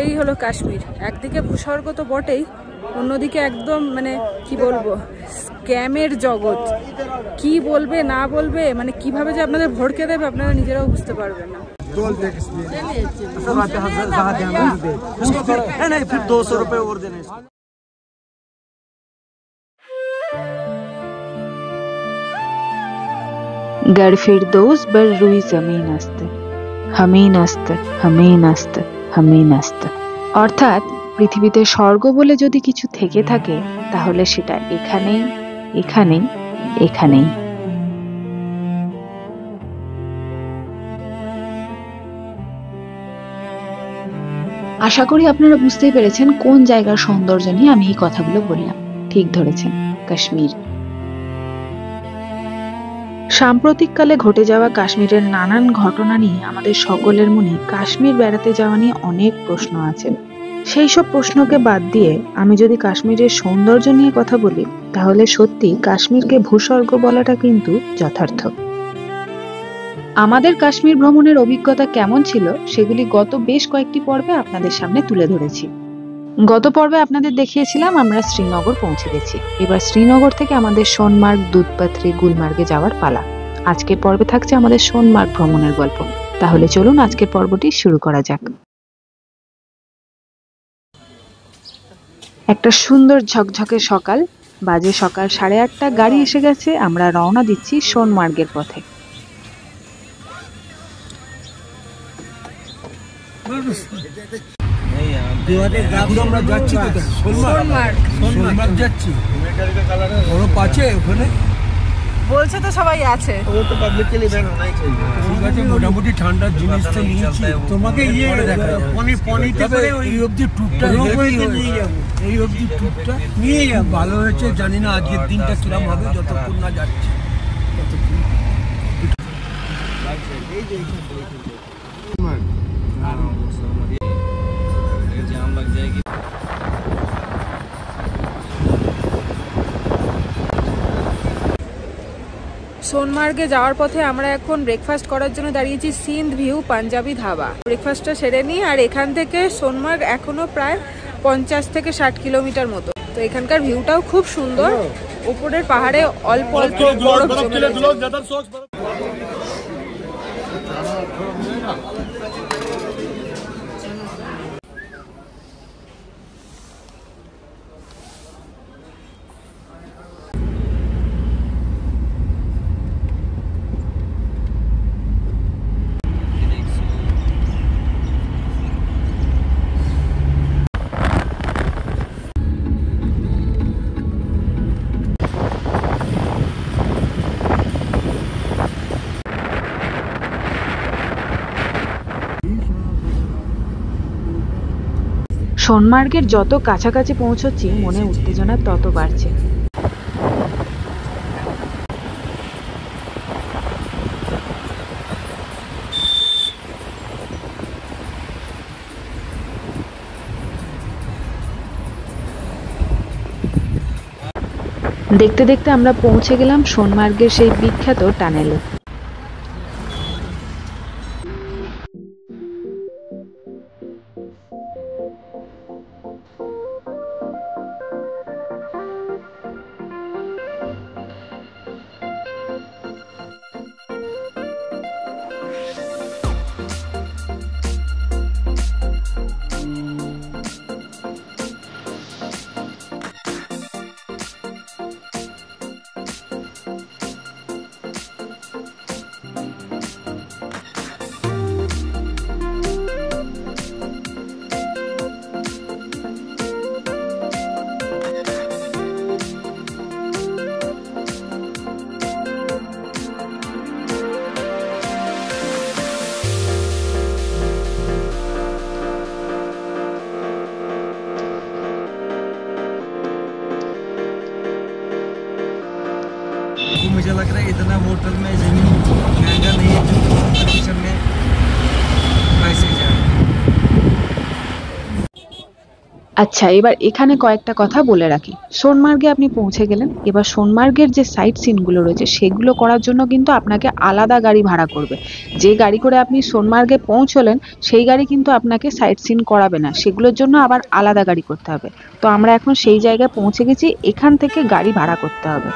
এই হলো কাশ্মীর। একদিকে ভূস্বর্গ তো বটেই, অন্যদিকে একদম মানে কি বলবো, স্ক্যামের জগৎ। কি বলবে না বলবে, মানে কিভাবে যে আপনাদের ভড়কে দেবে আপনারা নিজেরাও বুঝতে পারবেন না। गर फिरदौस बर रुई जमीन अस्त हमीन अस्त हमीन अस्त हमीन अस्त। অর্থাৎ পৃথিবীতে স্বর্গ বলে যদি কিছু থেকে থাকে তাহলে সেটা এখানেই, এখানেই, এখানেই। আশা করি আপনারা বুঝতেই পেরেছেন কোন জায়গার সৌন্দর্য নিয়ে আমি এই কথাগুলো বললাম। ঠিক ধরেছেন, কাশ্মীর। সাম্প্রতিককালে ঘটে যাওয়া কাশ্মীরের নানান ঘটনা নিয়ে আমাদের সকলের মনে কাশ্মীর বেড়াতে যাওয়া নিয়ে অনেক প্রশ্ন আছে। সেই সব প্রশ্নকে বাদ দিয়ে আমি যদি কাশ্মীরের সৌন্দর্য নিয়ে কথা বলি তাহলে সত্যি কাশ্মীরকে ভূস্বর্গ বলাটা কিন্তু যথার্থ। আমাদের কাশ্মীর ভ্রমণের অভিজ্ঞতা কেমন ছিল সেগুলি গত বেশ কয়েকটি পর্বে আপনাদের সামনে তুলে ধরেছি। গত পর্বে আপনাদের দেখিয়েছিলাম আমরা শ্রীনগর পৌঁছে গেছি। এবার শ্রীনগর থেকে আমাদের সোনমার্গ, দুধপাথরি, গুলমার্গে যাওয়ার পালা। আজকের পর্বে থাকছে আমাদের সোনমার্গ ভ্রমণের গল্প। তাহলে চলুন আজকের পর্বটি শুরু করা যাক। একটা সুন্দর ঝকঝকে সকাল, বাজে সকাল 8:30। গাড়ি এসে গেছে, আমরা রওনা দিচ্ছি সোনমার্গের পথে। বলছে তো সবাই আছে, মোটামুটি ঠান্ডার জিনিস তো নিয়েছি। তোমাকে এই অবধি ট্যুরটা নিয়ে যাব। ভালো হয়েছে, জানি না আজকের দিনটা কিরম হবে যতক্ষণ না যাচ্ছি। সোনমার্গে যাওয়ার পথে আমরা এখন ব্রেকফাস্ট করার জন্য দাঁড়িয়েছি সিন্ধ ভিউ পাঞ্জাবি ধাবা। ব্রেকফাস্টটা সেরে নিই। আর এখান থেকে সোনমার্গ এখনো প্রায় 50 থেকে 60 কিলোমিটার মতো। তো এখানকার ভিউটাও খুব সুন্দর, উপরের পাহাড়ে অল্প অল্প বরফ জমে রয়েছে। সোনমার্গের যত কাছাকাছি পৌঁছচ্ছি মনে উত্তেজনা তত বাড়ছে। দেখতে দেখতে আমরা পৌঁছে গেলাম সোনমার্গের সেই বিখ্যাত টানেলে। আচ্ছা, এবার এখানে কয়েকটা কথা বলে রাখি। সোনমার্গে আপনি পৌঁছে গেলেন, এবার সোনমার্গের যে সাইট সিনগুলো রয়েছে সেগুলো করার জন্য কিন্তু আপনাকে আলাদা গাড়ি ভাড়া করবে। যে গাড়ি করে আপনি সোনমার্গে পৌঁছলেন সেই গাড়ি কিন্তু আপনাকে সাইট সিন করাবে না, সেগুলোর জন্য আবার আলাদা গাড়ি করতে হবে। তো আমরা এখন সেই জায়গায় পৌঁছে গেছি, এখান থেকে গাড়ি ভাড়া করতে হবে।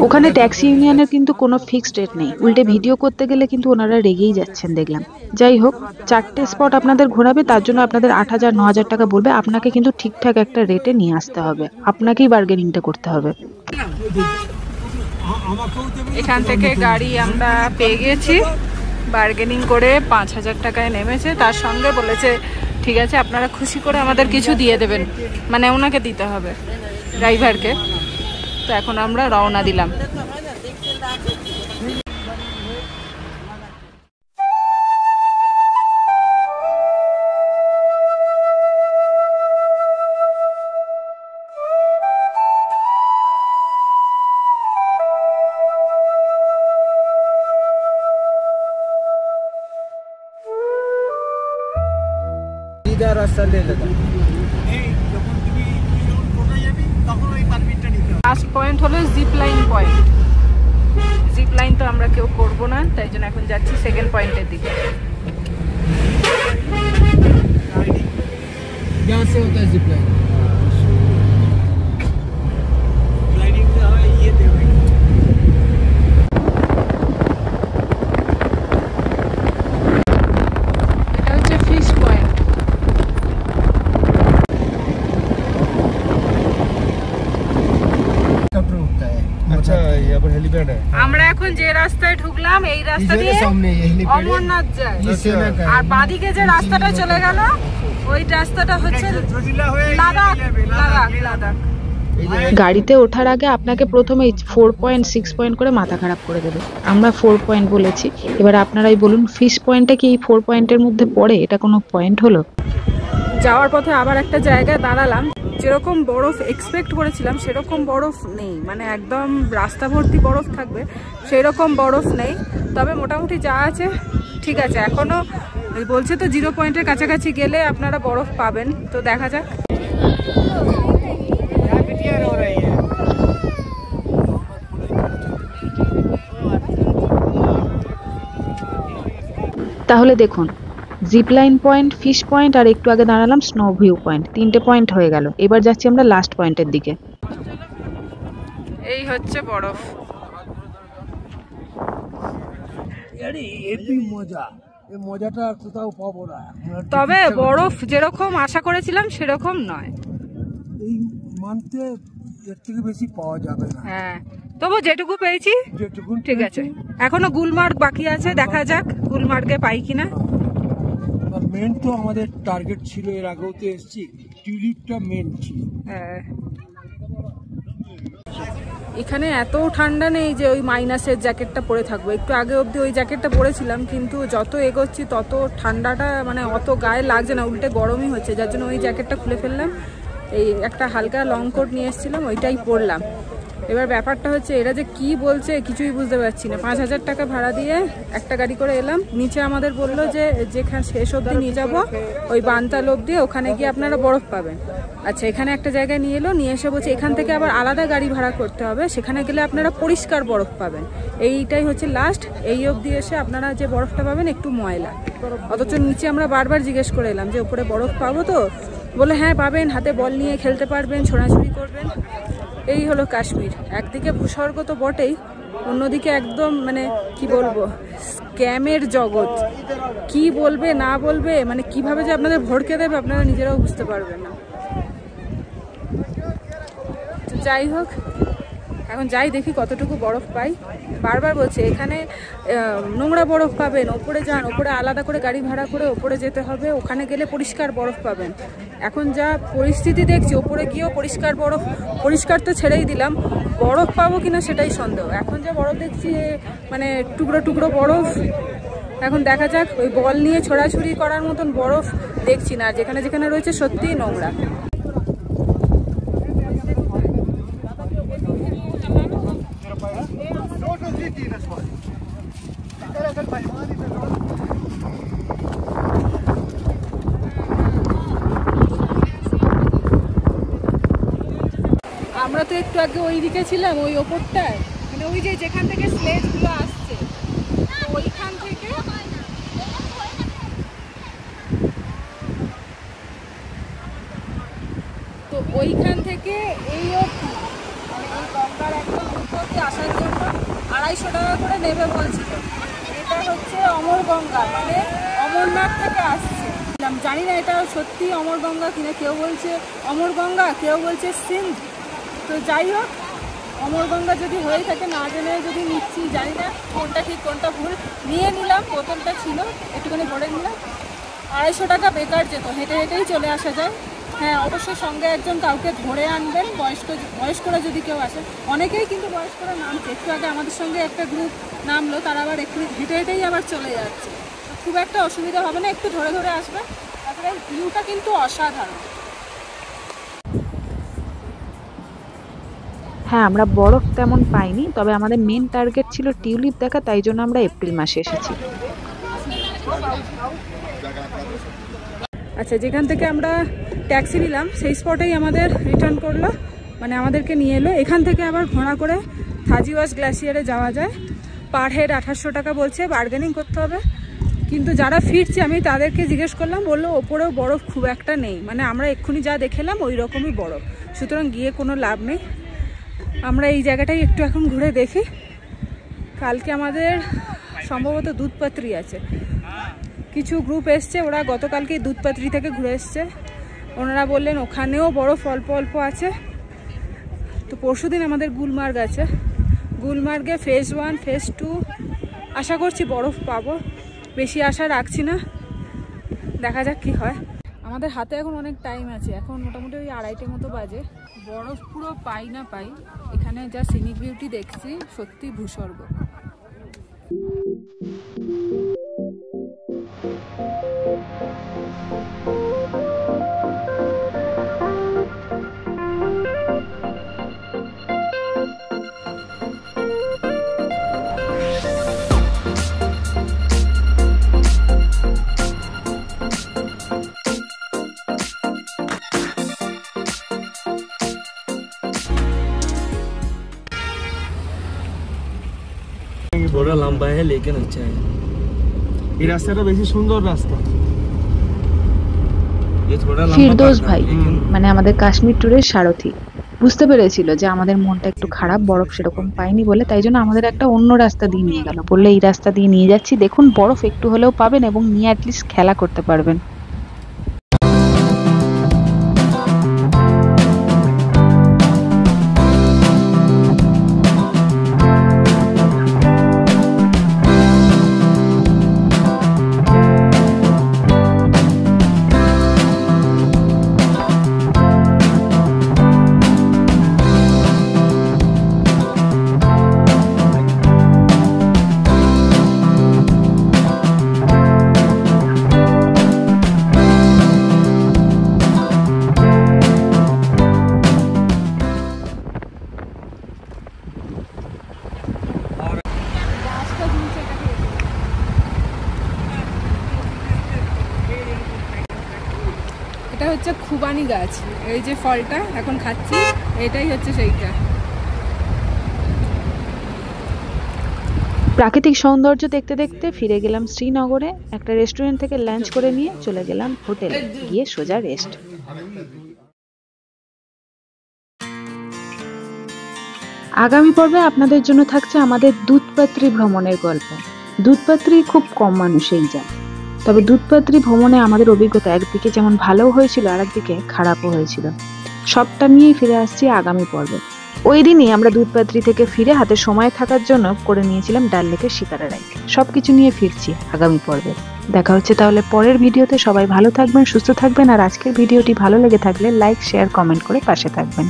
ওখানে ট্যাক্সি ইউনিয়নের কিন্তু কোনো ফিক্সড রেট নেই, উল্টে ভিডিও করতে গেলে কিন্তু ওনারা রেগেই যাচ্ছেন দেখলাম। যাই হোক, 4টে স্পট আপনাদের ঘোরাবে, তার জন্য আপনাদের 8,000-9,000 টাকা বলবে। আপনাকে কিন্তু ঠিকঠাক একটা রেটে নিয়ে আসতে হবে, আপনাকেই বার্গেনিংটা করতে হবে। এখান থেকে গাড়ি আমরা পেয়ে গেছি, বার্গেনিং করে 5,000 টাকায় নেমেছে। তার সঙ্গে বলেছে ঠিক আছে আপনারা খুশি করে আমাদের কিছু দিয়ে দেবেন, মানে ওনাকে দিতে হবে ড্রাইভারকে। তো এখন আমরা রওনা দিলাম। রাস্তা লাস্ট পয়েন্ট হলো zip line point. Zip line তো আমরা কেউ করবো না, তাই জন্য এখন যাচ্ছি সেকেন্ড পয়েন্টের দিকে। यहाँ से होता है जिप लाइन। এটা হচ্ছে ফিশ পয়েন্ট। अच्छा, यहाँ पर हेलीपैड है। আমরা এখন যে রাস্তায় ঢুকলাম এই রাস্তা দিয়ে অমরনাথ যায়, আর বাঁদিকে যে রাস্তাটা চলে গেল ওই রাস্তাটা হচ্ছে লাদাখ। লাদাখ গাড়িতে ওঠার আগে আপনাকে প্রথমে 4 পয়েন্ট 6 পয়েন্ট করে মাথা খারাপ করে দেবে। আমরা 4 পয়েন্ট বলেছি, এবার আপনারাই বলুন ফিশ পয়েন্টটা কি এই 4 পয়েন্টের মধ্যে পড়ে? এটা কোনো পয়েন্ট হলো? যাওয়ার পথে আবার একটা জায়গায় দাঁড়ালাম, যেরকম বরফ এক্সপেক্ট করেছিলাম সেরকম বরফ নেই, মানে একদম রাস্তা ভর্তি বরফ থাকবে সেরকম বরফ নেই। তবে মোটামুটি যা আছে ঠিক আছে। এখনো বলছে তো 0 পয়েন্টের কাছাকাছি গেলে আপনারা বরফ পাবেন, তো দেখা যাক। তাহলে দেখুন, zip line point, fish point আর একটু আগে দাঁড়ালাম স্নো ভিউ পয়েন্ট, 3টে পয়েন্ট হয়ে গেল। এবার যাচ্ছি আমরা লাস্ট পয়েন্টের দিকে। এই হচ্ছে বরফ। মজাটা কোথাও পাবো না, তবে বরফ যেরকম আশা করেছিলাম সেরকম নয়। এই মানতে এর থেকে বেশি পাওয়া যাবে না। হ্যাঁ, তবু যেটুকু পেয়েছি ঠিক আছে। এখনো গুলমার্গ বাকি আছে, দেখা যাক গুলমার্গে পাই কিনা। মেন তো আমাদের টার্গেট ছিল, এর আগেও তো এসেছি, টিউলিপটা মেন ছিল। হ্যাঁ, এখানে এত ঠান্ডা নেই যে ওই মাইনাসের জ্যাকেটটা পরে থাকবো। একটু আগে অবধি ওই জ্যাকেটটা পরেছিলাম, কিন্তু যত এগোচ্ছি তত ঠান্ডাটা মানে অত গায়ে লাগছে না, উল্টে গরমই হচ্ছে, যার জন্য ওই জ্যাকেটটা খুলে ফেললাম। এই একটা হালকা লং কোট নিয়ে এসেছিলাম, ওইটাই পরলাম। এবার ব্যাপারটা হচ্ছে এরা যে কি বলছে কিছুই বুঝতে পারছি না। 5,000 টাকা ভাড়া দিয়ে একটা গাড়ি করে এলাম। নিচে আমাদের বললো যে যেখানে শেষ অবধি নিয়ে যাবো ওই বানতাল অবধি, ওখানে গিয়ে আপনারা বরফ পাবেন। আচ্ছা, এখানে একটা জায়গায় নিয়ে এলো, নিয়ে এসে বলছে এখান থেকে আবার আলাদা গাড়ি ভাড়া করতে হবে, সেখানে গেলে আপনারা পরিষ্কার বরফ পাবেন। এইটাই হচ্ছে লাস্ট। এই অবধি এসে আপনারা যে বরফটা পাবেন একটু ময়লা। অথচ নিচে আমরা বারবার জিজ্ঞেস করে এলাম যে উপরে বরফ পাবো তো? বলে হ্যাঁ পাবেন, হাতে বল নিয়ে খেলতে পারবেন, ছোড়াছুড়ি করবেন। এই হলো কাশ্মীর। একদিকে ভূস্বর্গ তো বটেই, অন্যদিকে একদম মানে কি বলবো, স্ক্যামের জগৎ। কি বলবে না বলবে, মানে কিভাবে যে আপনাদের ভড়কে দেবে আপনারা নিজেরাও বুঝতে পারবেন না। তো যাই হোক, এখন যাই দেখি কতটুকু বরফ পাই। বারবার বলছে এখানে নোংরা বরফ পাবেন, ওপরে যান, ওপরে আলাদা করে গাড়ি ভাড়া করে ওপরে যেতে হবে, ওখানে গেলে পরিষ্কার বরফ পাবেন। এখন যা পরিস্থিতি দেখছি, ওপরে গিয়েও পরিষ্কার বরফ, পরিষ্কার তো ছেড়েই দিলাম, বরফ পাবো কিনা সেটাই সন্দেহ। এখন যা বরফ দেখছি মানে টুকরো টুকরো বরফ। এখন দেখা যাক, ওই বল নিয়ে ছোড়াছুড়ি করার মতন বরফ দেখছি না, যেখানে যেখানে রয়েছে সত্যিই নোংরা। তো একটু আগে ওই দিকে ছিলাম, ওই ওপরটায়, মানে ওই যে যেখান থেকে স্লেজগুলো আসছে, ওইখান থেকে তো ওইখান থেকে এই অবধি মানে এই গঙ্গার একদম উপরে আসার জন্য 250 টাকা করে নেবে বলছিল। এটা হচ্ছে অমর গঙ্গা, মানে অমরনাথ থেকে আসছে। জানি না এটা সত্যি অমর গঙ্গা কিনা, কেউ বলছে অমর গঙ্গা, কেউ বলছে সিন্ধ। তো যাই হোক, অমর গঙ্গা যদি হয়ে থাকে, না জেনে যদি নিচ্ছি, জানি না কোনটা ঠিক কোনটা ভুল, নিয়ে নিলাম। বোতলটা ছিল, একটুখানি ভরে নিলাম। 250 টাকা বেকার যেত, হেঁটে হেঁটেই চলে আসা যায়। হ্যাঁ, অবশ্যই সঙ্গে একজন কাউকে ধরে আনবেন, বয়স্করা যদি কেউ আসে। অনেকেই কিন্তু বয়স্করা নামছে, একটু আগে আমাদের সঙ্গে একটা গ্রুপ নামলো, তারা আবার একটু হেঁটে হেঁটেই আবার চলে যাচ্ছে। খুব একটা অসুবিধা হবে না, একটু ধরে ধরে আসবে। তারপরে ভিউটা কিন্তু অসাধারণ। হ্যাঁ, আমরা বরফ তেমন পাইনি, তবে আমাদের মেন টার্গেট ছিল টিউলিপ দেখা, তাই জন্য আমরা এপ্রিল মাসে এসেছি। আচ্ছা, যেখান থেকে আমরা ট্যাক্সি নিলাম সেই স্পটেই আমাদের রিটার্ন করলো, মানে আমাদেরকে নিয়ে এলো। এখান থেকে আবার ঘোড়া করে থাজিওয়াস গ্লেসিয়ারে যাওয়া যায়। পার হেড 2800 টাকা বলছে, বার্গেনিং করতে হবে। কিন্তু যারা ফিরছে আমি তাদেরকে জিজ্ঞেস করলাম, বললো ওপরেও বরফ খুব একটা নেই, মানে আমরা এক্ষুনি যা দেখলাম ওই রকমই বরফ, সুতরাং গিয়ে কোনো লাভ নেই। আমরা এই জায়গাটাই একটু এখন ঘুরে দেখি। কালকে আমাদের সম্ভবত দুধপাত্রি আছে, কিছু গ্রুপ এসছে, ওরা গতকালকেই দুধপাত্রি থেকে ঘুরে এসছে। ওনারা বললেন ওখানেও বরফ অল্প অল্প আছে। তো পরশুদিন আমাদের গুলমার্গ আছে, গুলমার্গে ফেজ 1 ফেজ 2 আশা করছি বরফ পাবো, বেশি আশা রাখছি না, দেখা যাক কি হয়। আমাদের হাতে এখন অনেক টাইম আছে, এখন মোটামুটি ওই 2:30 মতো বাজে। বরফ পুরো পাই না পাই, এখানে যা সিনিক বিউটি দেখছি সত্যি ভূস্বর্গ। बड़ा लंबा है लेकिन अच्छा है। এই রাস্তাটা বেশি সুন্দর রাস্তা। ये थोड़ा लंबा ফিরদৌস ভাই মানে আমাদের কাশ্মীর ট্যুরের সারথি বুঝতে পেরেছিল যে আমাদের মনটা একটু খারাপ, বরফ সেরকম পাইনি বলে, তাই জন্য আমাদের একটা অন্য রাস্তা দিয়ে নিয়ে গেল। বললে এই রাস্তা দিয়ে নিয়ে যাচ্ছি, দেখুন বরফ একটু হলেও পাবেন এবং নিয়ে অ্যাটলিস্ট খেলা করতে পারবেন। এটা হচ্ছে খুবানি গাছ, এই যে ফলটা এখন খাচ্ছি এটাই হচ্ছে সেইটা। প্রাকৃতিক সৌন্দর্য দেখতে দেখতে ফিরে গেলাম শ্রীনগরে। একটা রেস্টুরেন্ট থেকে লাঞ্চ করে নিয়ে চলে গেলাম হোটেলে, গিয়ে সোজা রেস্ট। আগামী পর্বে আপনাদের জন্য থাকছে আমাদের দুধপাত্রি ভ্রমণের গল্প। দুধপাত্রি খুব কম মানুষই যায়, তবে দুধপাত্রি ভ্রমণে আমাদের অভিজ্ঞতা একদিকে যেমন ভালোও হয়েছিল আর একদিকে খারাপও হয়েছিল। সবটা নিয়েই ফিরে আসছি আগামী পর্বে। ওই দিনই আমরা দুধপাত্রি থেকে ফিরে হাতে সময় থাকার জন্য করে নিয়েছিলাম ডাল লেকের শিকারা রাইড। সবকিছু নিয়ে ফিরছি আগামী পর্বে। দেখা হচ্ছে তাহলে পরের ভিডিওতে। সবাই ভালো থাকবেন, সুস্থ থাকবেন, আর আজকের ভিডিওটি ভালো লেগে থাকলে লাইক, শেয়ার, কমেন্ট করে পাশে থাকবেন।